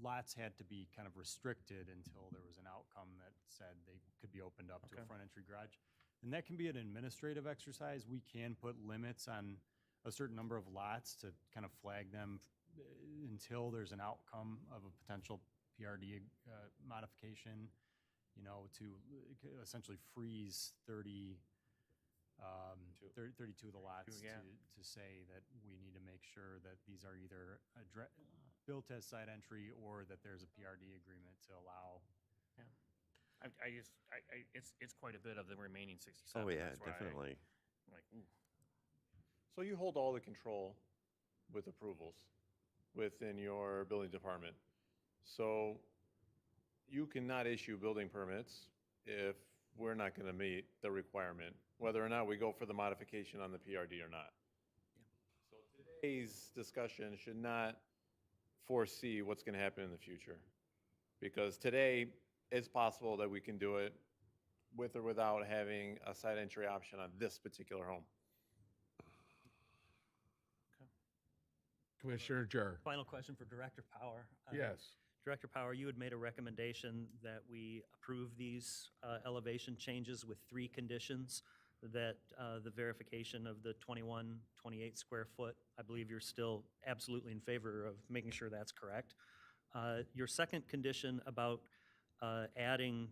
lots had to be kind of restricted until there was an outcome that said they could be opened up to a Okay. front entry garage. And that can be an administrative exercise. We can put limits on a certain number of lots to kind of flag them until there's an outcome of a potential PRD modification, to essentially freeze 32 of the lots Yeah. to say that we need to make sure that these are either built as side entry or that there's a PRD agreement to allow. It's quite a bit of the remaining 67. Oh, yeah, that's why definitely. I'm like, ooh. So you hold all the control with approvals within your building department. So you cannot issue building permits if we're not going to meet the requirement, whether or not we go for the modification on the PRD or not. So today's discussion should not foresee what's going to happen in the future. Because today, it's possible that we can do it with or without having a side entry option on this particular home. Commissioner Jar. Final question for Director Power. Yes. Director Power, you had made a recommendation that we approve these elevation changes with 3 conditions, that the verification of the 28 square foot, I believe you're still absolutely in favor of making sure that's correct. Your second condition about adding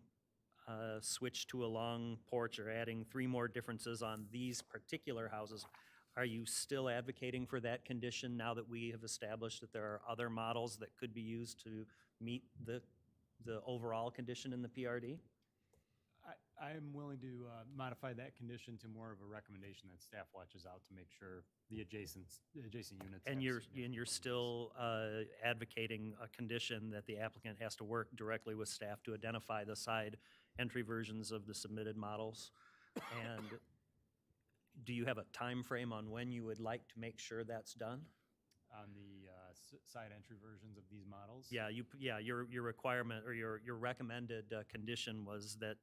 switch to a long porch or adding 3 more differences on these particular houses, are you still advocating for that condition now that we have established that there are other models that could be used to meet the overall condition in the PRD? I am willing to modify that condition to more of a recommendation that staff watches out to make sure the adjacent units. And have you're significant still advocating a condition that the applicant has to work directly with staff to identify the side entry versions of the submitted models? And do you have a time frame on when you would like to make sure that's done? On the side entry versions of these models? Yeah, your requirement or your recommended condition was that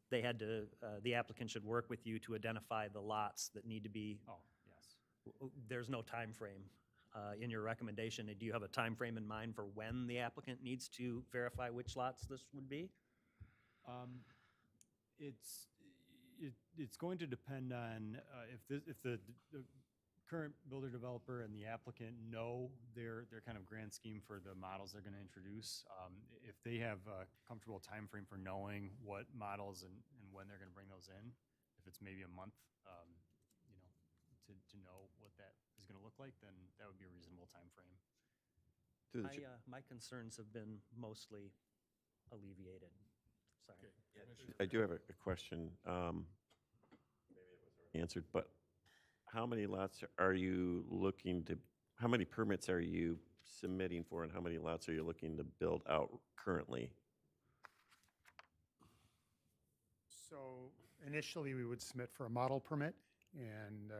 they had to, the applicant should work with you to identify the lots that need to be. Oh, yes. There's no time frame in your recommendation. Do you have a time frame in mind for when the applicant needs to verify which lots this would be? It's going to depend on if the current builder developer and the applicant know their kind of grand scheme for the models they're going to introduce. If they have a comfortable time frame for knowing what models and when they're going to bring those in, if it's maybe a month, to know what that is going to look like, then that would be a reasonable time frame. My concerns have been mostly alleviated. Sorry. I do have a question. Maybe it was already answered, but how many lots are you looking to, how many permits are you submitting for, and how many lots are you looking to build out currently? So initially, we would submit for a model permit and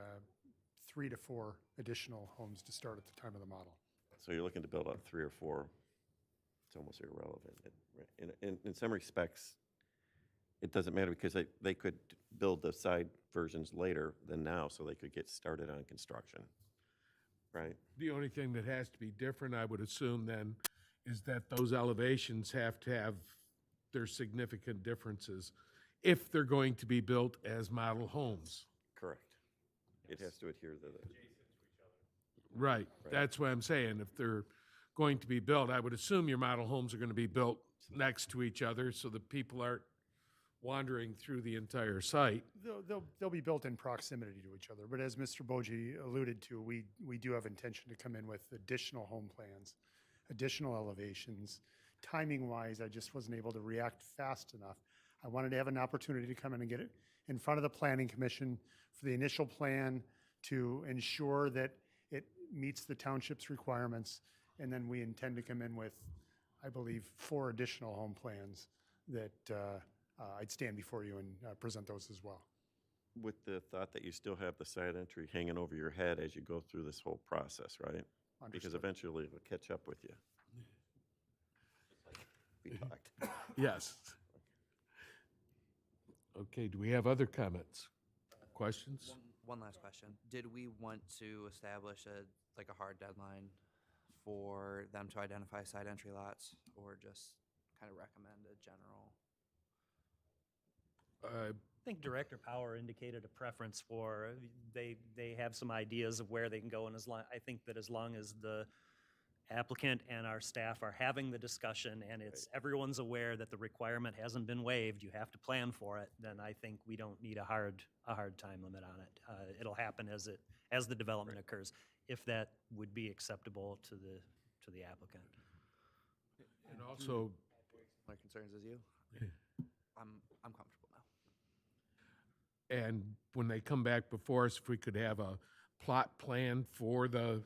3 to 4 additional homes to start at the time of the model. So you're looking to build out 3 or 4. It's almost irrelevant. In some respects, it doesn't matter because they could build the side versions later than now, so they could get started on construction, right? The only thing that has to be different, I would assume then, is that those elevations have to have their significant differences if they're going to be built as model homes. Correct. It has to adhere to the. Right, that's what I'm saying. If they're going to be built, I would assume your model homes are going to be built next to each other so that people aren't wandering through the entire site. They'll be built in proximity to each other, but as Mr. Boji alluded to, we do have intention to come in with additional home plans, additional elevations. Timing-wise, I just wasn't able to react fast enough. I wanted to have an opportunity to come in and get it in front of the Planning Commission for the initial plan to ensure that it meets the township's requirements, and then we intend to come in with, I believe, 4 additional home plans that I'd stand before you and present those as well. With the thought that you still have the side entry hanging over your head as you go through this whole process, right? Because Understood. eventually it'll catch up with you. We talked. Yes. Okay, do we have other comments? Questions? One last question. Did we want to establish like a hard deadline for them to identify side entry lots, or just kind of recommend a general? I think Director Power indicated a preference for, they have some ideas of where they can go, and I think that as long as the applicant and our staff are having the discussion and everyone's aware that the requirement hasn't been waived, you have to plan for it, then I think we don't need a hard time limit on it. It'll happen as the development occurs, if that would be acceptable to to the applicant. And also, My concerns as you. I'm comfortable now. and when they come back before us, if we could have a plot plan for the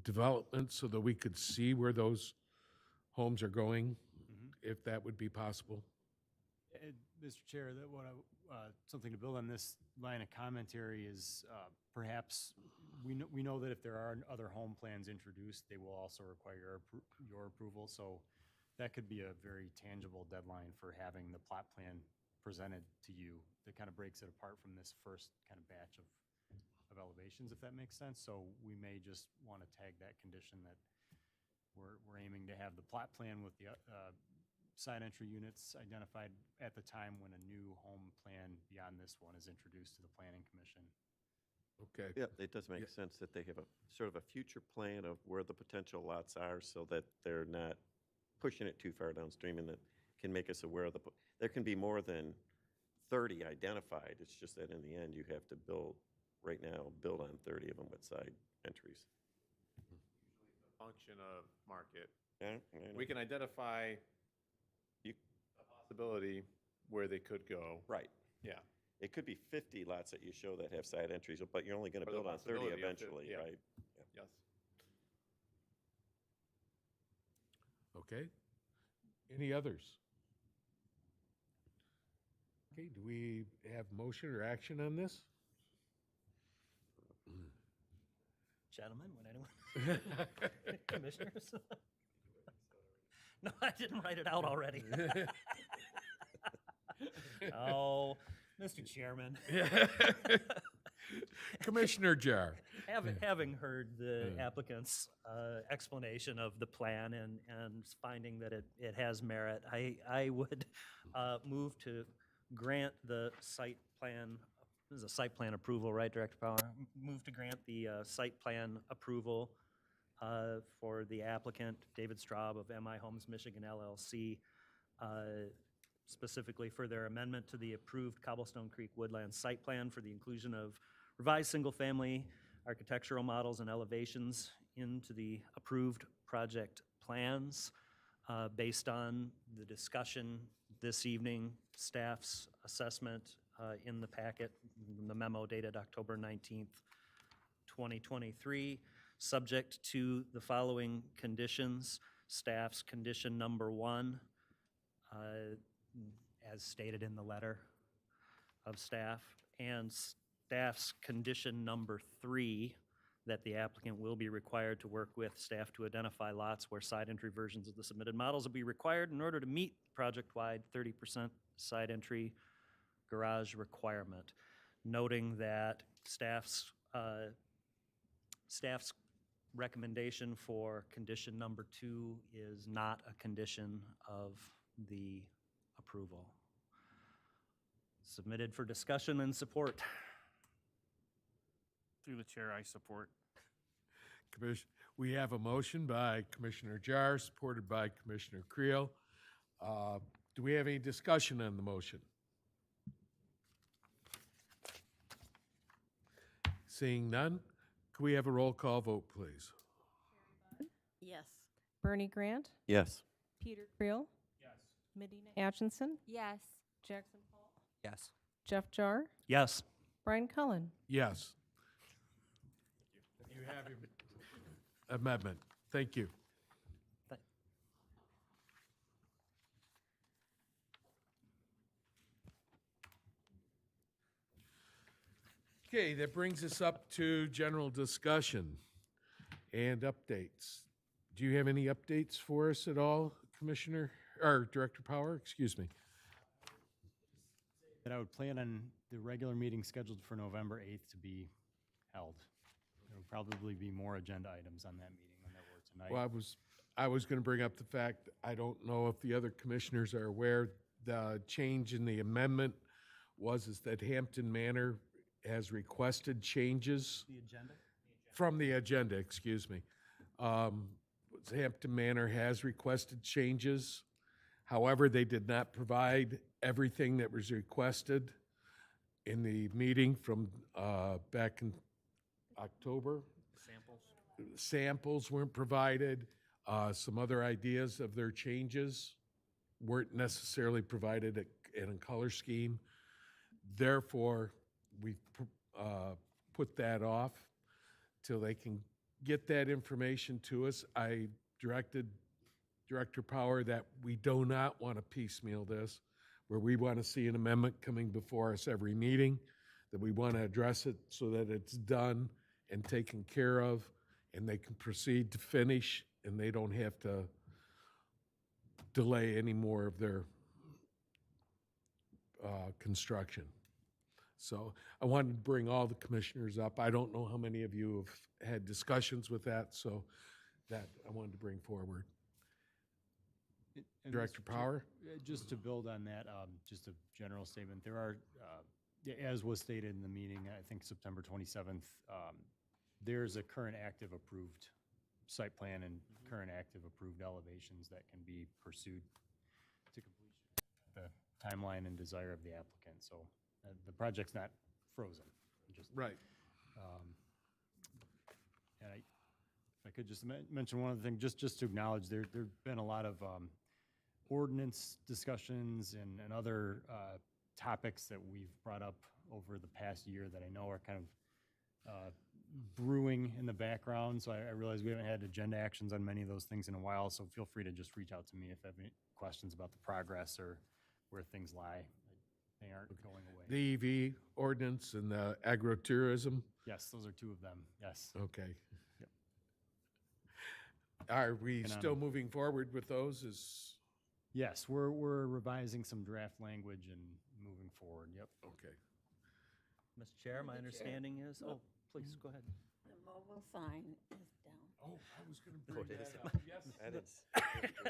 development so that we could see where those homes are going, if that would be possible. Mr. Chair, that what something to build on this line of commentary is perhaps we know that if there are other home plans introduced, they will also require your approval. So that could be a very tangible deadline for having the plot plan presented to you that kind of breaks it apart from this first kind of batch of elevations, if that makes sense. So we may just want to tag that condition that we're aiming to have the plot plan with the side entry units identified at the time when a new home plan beyond this one is introduced to the planning commission. Okay. Yeah, it does make sense that they have a sort of a future plan of where the potential lots are so that they're not pushing it too far downstream, and that can make us aware of there can be more than 30 identified. It's just that in the end, you have to build on 30 of them with side entries. Function of market. Yeah, We can identify a possibility where they could go. Right. Yeah. It could be 50 lots that you show that have side entries, but you're only going to But the build on 30 possibility of it, eventually, yeah. right? Yes. Okay. Any others? Okay, do we have motion or action on this? Gentlemen, would anyone? Commissioners? No, I didn't write it out already. Oh, Mr. Chairman. Commissioner Jar. Having heard the applicant's explanation of the plan and finding that it has merit, I would move to grant the site plan, this is a site plan approval, right, Director Power? Move to grant the site plan approval for the applicant, David Straub of MI Homes Michigan LLC, specifically for their amendment to the approved Cobblestone Creek Woodlands site plan for the inclusion of revised single-family architectural models and elevations into the approved project plans based on the discussion this evening, staff's assessment in the packet, the memo dated October 19th, 2023, subject to the following conditions. Staff's condition number 1, as stated in the letter of staff, and staff's condition number 3, that the applicant will be required to work with staff to identify lots where side entry versions of the submitted models will be required in order to meet project-wide 30% side entry garage requirement, noting that staff's recommendation for condition number 2 is not a condition of the approval. Submitted for discussion and support. Through the chair, I support. We have a motion by Commissioner Jar, supported by Commissioner Creel. Do we have any discussion on the motion? Seeing none, could we have a roll call vote, please? Yes. Bernie Grant, Yes. Peter Creel. Yes. Medina Atchison, Yes. Jackson Paul, Yes. Jeff Jar, Yes. Brian Cullen. Yes. You have your amendment. Thank you. Okay, that brings us up to general discussion and updates. Do you have any updates for us at all, Commissioner, or Director Power? Excuse me. That I would plan on the regular meeting scheduled for November 8th to be held. There will probably be more agenda items on that meeting than there were tonight. Well, I was going to bring up the fact, I don't know if the other commissioners are aware, the change in the amendment is that Hampton Manor has requested changes. The agenda? From the agenda, excuse me. Hampton Manor has requested changes. However, they did not provide everything that was requested in the meeting from back in October. Samples? Samples weren't provided. Some other ideas of their changes weren't necessarily provided in a color scheme. Therefore, we put that off till they can get that information to us. I directed Director Power that we do not want to piecemeal this, where we want to see an amendment coming before us every meeting, that we want to address it so that it's done and taken care of, and they can proceed to finish, and they don't have to delay any more of their construction. So I wanted to bring all the commissioners up. I don't know how many of you have had discussions with that, so that I wanted to bring forward. And Director Mr. Chair, Power? Just to build on that, just a general statement, there are, as was stated in the meeting, I think September 27th, there's a current active approved site plan and current active approved elevations that can be pursued to completion. The timeline and desire of the applicant, so the project's not frozen. Just, Right. and if I could just mention one other thing, just to acknowledge, there've been a lot of ordinance discussions and other topics that we've brought up over the past year that I know are kind of brewing in the background. So I realize we haven't had agenda actions on many of those things in a while, so feel free to just reach out to me if you have any questions about the progress or where things lie. They aren't going away. The EV ordinance and the agritourism? Yes, those are two of them, yes. Okay. Yep. Are we And, still moving forward with those? Yes, we're revising some draft language and moving forward, yep. Okay. Mr. Chair, my understanding is, oh, please, go ahead. The mobile sign is down. Oh, I was going to bring that up. Yes. That is,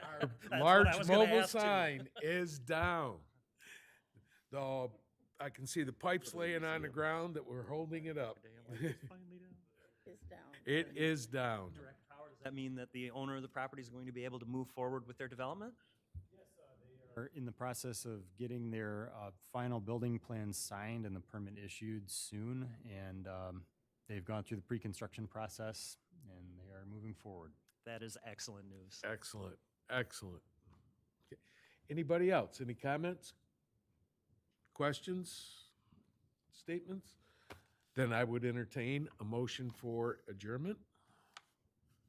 Our That's what I large was gonna mobile ask too. sign is down. Though I can see the pipes laying on the ground that we're holding it up. Is down. It is down. Does that mean that the owner of the property is going to be able to move forward with their development? Are in the process of getting their final building plans signed and the permit issued soon, and they've gone through the pre-construction process, and they are moving forward. That is excellent news. Excellent, excellent. Okay. Anybody else? Any comments? Questions? Statements? Then I would entertain a motion for adjournment.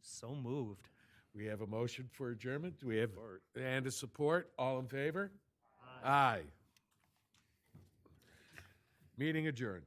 So moved. We have a motion for adjournment. Do we have, and a support? All in favor? Aye. Meeting adjourned.